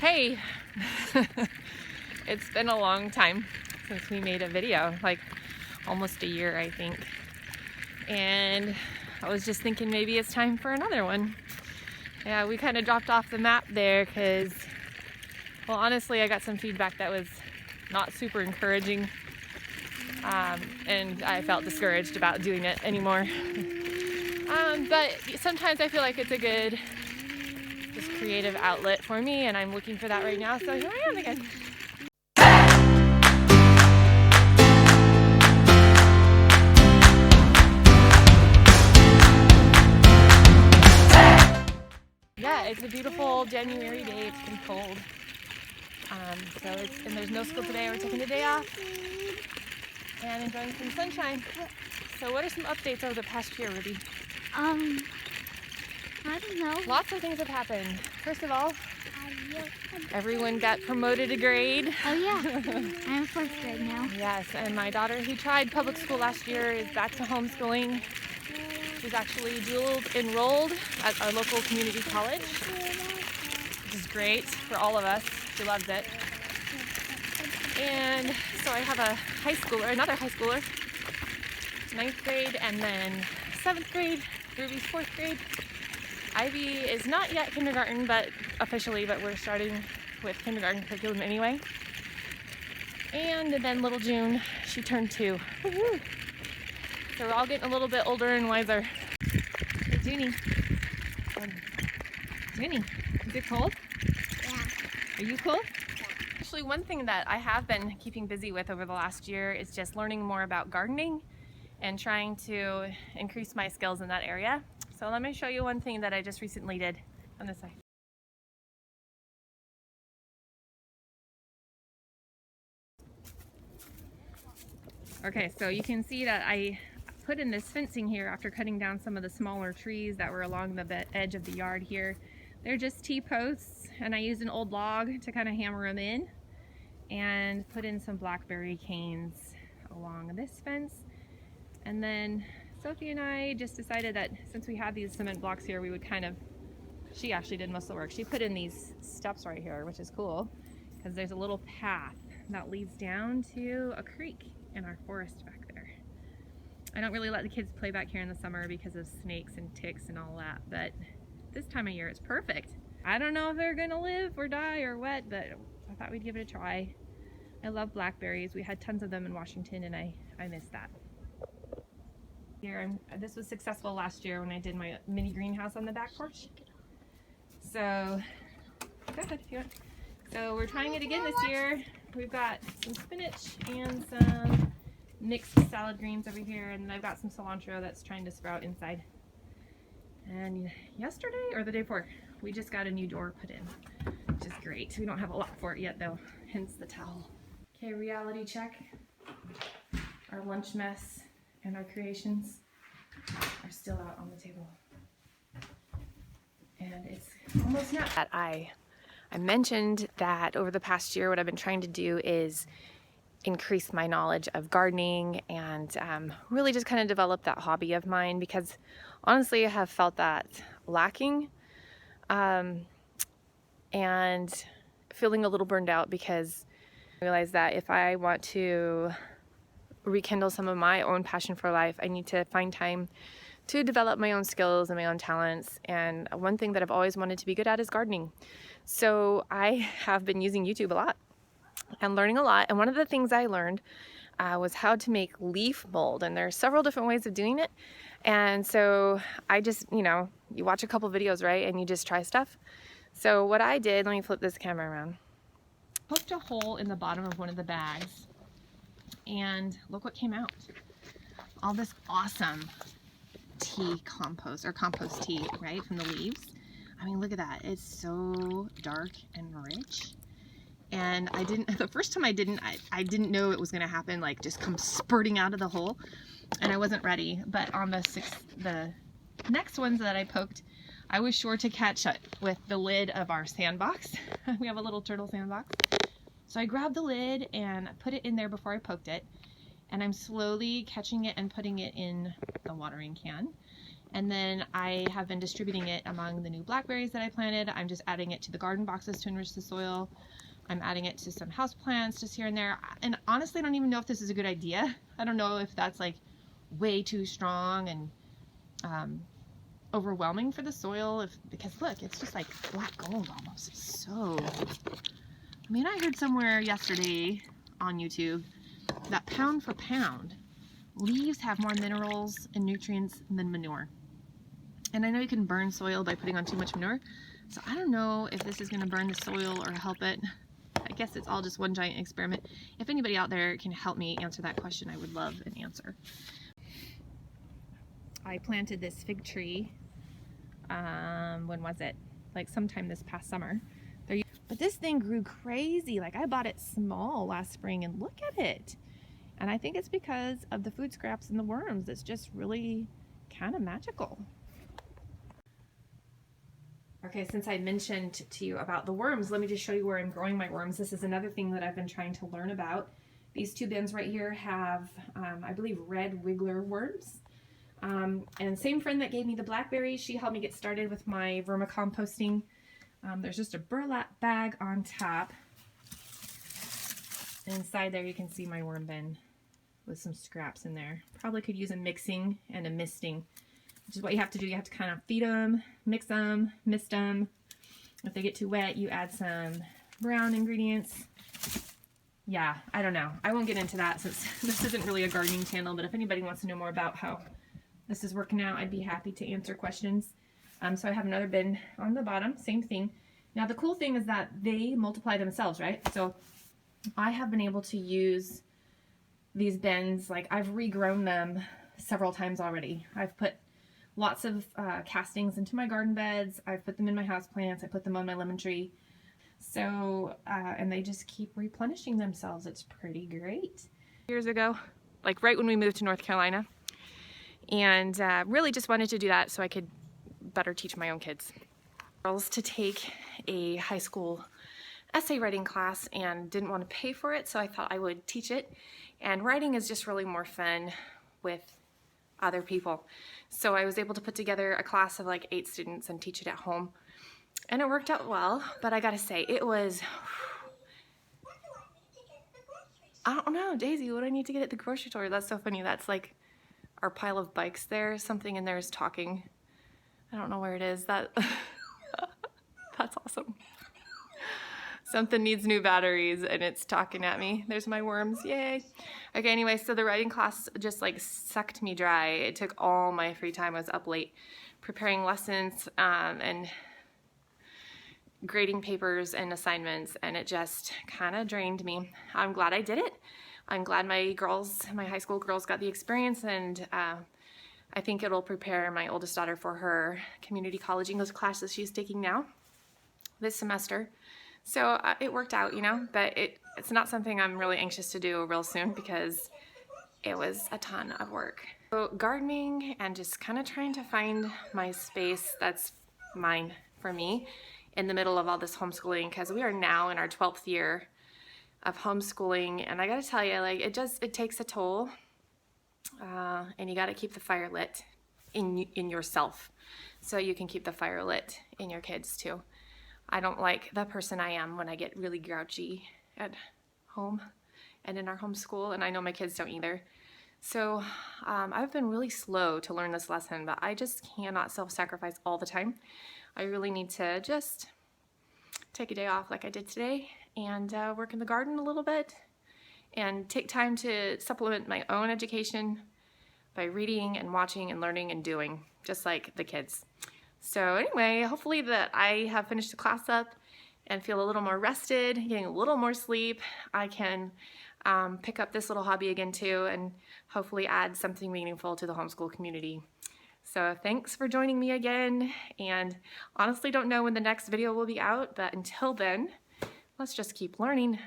Hey, it's been a long time since we made a video, like almost a year, I think. And I was just thinking maybe it's time for another one. Yeah, we kind of dropped off the map there because, well, honestly, I got some feedback that was not super encouraging. And I felt discouraged about doing it anymore. But sometimes I feel like it's a good just creative outlet for me, and I'm looking for that right now, so here I am again. Yeah, it's a beautiful January day. It's pretty cold. And there's no school today. We're taking the day off and enjoying some sunshine. So what are some updates over the past year, Ruby? I don't know. Lots of things have happened. First of all, everyone got promoted a grade. Oh yeah, I'm in 4th grade now. Yes, and my daughter, who tried public school last year, is back to homeschooling. She's actually dual enrolled at our local community college, which is great for all of us. She loves it. And so I have another high schooler, 9th grade, and then 7th grade, Ruby's 4th grade. Ivy is not yet kindergarten, but we're starting with kindergarten curriculum anyway. And then little June, she turned 2. Woo-hoo. So we're all getting a little bit older and wiser. Hey, Junie. Junie, is it cold? Yeah. Are you cold? Yeah. Actually, one thing that I have been keeping busy with over the last year is just learning more about gardening and trying to increase my skills in that area. So let me show you one thing that I just recently did on this side. Okay, so you can see that I put in this fencing here after cutting down some of the smaller trees that were along the edge of the yard here. They're just T-posts, and I used an old log to kind of hammer them in and put in some blackberry canes along this fence. And then Sophie and I just decided that since we had these cement blocks here, we would she actually did most of the work. She put in these steps right here, which is cool because there's a little path that leads down to a creek in our forest back there. I don't really let the kids play back here in the summer because of snakes and ticks and all that, but this time of year it's perfect. I don't know if they're gonna live or die or what, but I thought we'd give it a try. I love blackberries. We had tons of them in Washington and I miss that. This was successful last year when I did my mini greenhouse on the back porch. So, go ahead if you want. So we're trying it again this year. We've got some spinach and some mixed salad greens over here, and I've got some cilantro that's trying to sprout inside. And yesterday, or the day before, we just got a new door put in, which is great. We don't have a lot for it yet though, hence the towel. Okay, reality check. Our lunch mess and our creations are still out on the table. And it's almost not. I mentioned that over the past year what I've been trying to do is increase my knowledge of gardening and really just kind of develop that hobby of mine, because honestly I have felt that lacking and feeling a little burned out, because I realized that if I want to rekindle some of my own passion for life, I need to find time to develop my own skills and my own talents. And one thing that I've always wanted to be good at is gardening. So I have been using YouTube a lot and learning a lot. And one of the things I learned was how to make leaf mold. And there are several different ways of doing it. And so I just, you watch a couple videos, right? And you just try stuff. So what I did, let me flip this camera around. Poked a hole in the bottom of one of the bags. And look what came out. All this awesome tea compost, or compost tea, right, from the leaves. I mean, look at that. It's so dark and rich. And the first time I didn't know it was going to happen, like just come spurting out of the hole. And I wasn't ready. But on the next ones that I poked, I was sure to catch it with the lid of our sandbox. We have a little turtle sandbox. So I grabbed the lid and put it in there before I poked it. And I'm slowly catching it and putting it in the watering can. And then I have been distributing it among the new blackberries that I planted. I'm just adding it to the garden boxes to enrich the soil. I'm adding it to some house plants just here and there. And honestly, I don't even know if this is a good idea. I don't know if that's like way too strong and overwhelming for the soil. Because look, it's just like black gold almost. It's so, I mean, I heard somewhere yesterday on YouTube that pound for pound, leaves have more minerals and nutrients than manure. And I know you can burn soil by putting on too much manure. So I don't know if this is going to burn the soil or help it. I guess it's all just one giant experiment. If anybody out there can help me answer that question, I would love an answer. I planted this fig tree, when was it? Like sometime this past summer. But this thing grew crazy. Like I bought it small last spring and look at it. And I think it's because of the food scraps and the worms. It's just really kind of magical. Okay, since I mentioned to you about the worms, let me just show you where I'm growing my worms. This is another thing that I've been trying to learn about. These two bins right here have, I believe, red wiggler worms. And same friend that gave me the blackberries, she helped me get started with my vermicomposting. There's just a burlap bag on top. Inside there you can see my worm bin with some scraps in there. Probably could use a mixing and a misting, which is what you have to do. You have to kind of feed them, mix them, mist them. If they get too wet, you add some brown ingredients. Yeah, I don't know. I won't get into that since this isn't really a gardening channel, but if anybody wants to know more about how this is working out, I'd be happy to answer questions. So I have another bin on the bottom, same thing. Now the cool thing is that they multiply themselves, right? So I have been able to use these bins, like I've regrown them several times already. I've put lots of castings into my garden beds. I've put them in my houseplants. I put them on my lemon tree. So, and they just keep replenishing themselves. It's pretty great. Years ago, like right when we moved to North Carolina, and really just wanted to do that so I could better teach my own kids. Girls to take a high school essay writing class and didn't want to pay for it, so I thought I would teach it. And writing is just really more fun with other people. So I was able to put together a class of like 8 students and teach it at home. And it worked out well, but I gotta say, it was, I don't know, Daisy, what do I need to get at the grocery store? That's so funny. That's like our pile of bikes there. Something in there is talking. I don't know where it is. That's awesome. Something needs new batteries and it's talking at me. There's my worms, yay. Okay, anyway, so the writing class just like sucked me dry. It took all my free time. I was up late preparing lessons and grading papers and assignments, and it just kind of drained me. I'm glad I did it. I'm glad my high school girls got the experience, and I think it'll prepare my oldest daughter for her community college English classes she's taking now this semester. So it worked out, you know, but it's not something I'm really anxious to do real soon because it was a ton of work. So gardening and just kind of trying to find my space that's mine for me in the middle of all this homeschooling, because we are now in our 12th year of homeschooling, and I gotta tell you, like, it takes a toll, and you gotta keep the fire lit in yourself so you can keep the fire lit in your kids too. I don't like the person I am when I get really grouchy at home and in our homeschool, and I know my kids don't either. So I've been really slow to learn this lesson, but I just cannot self-sacrifice all the time. I really need to just take a day off like I did today and work in the garden a little bit and take time to supplement my own education by reading and watching and learning and doing, just like the kids. So anyway, hopefully that I have finished the class up and feel a little more rested, getting a little more sleep. I can pick up this little hobby again too, and hopefully add something meaningful to the homeschool community. So thanks for joining me again, and honestly don't know when the next video will be out, but until then, let's just keep learning.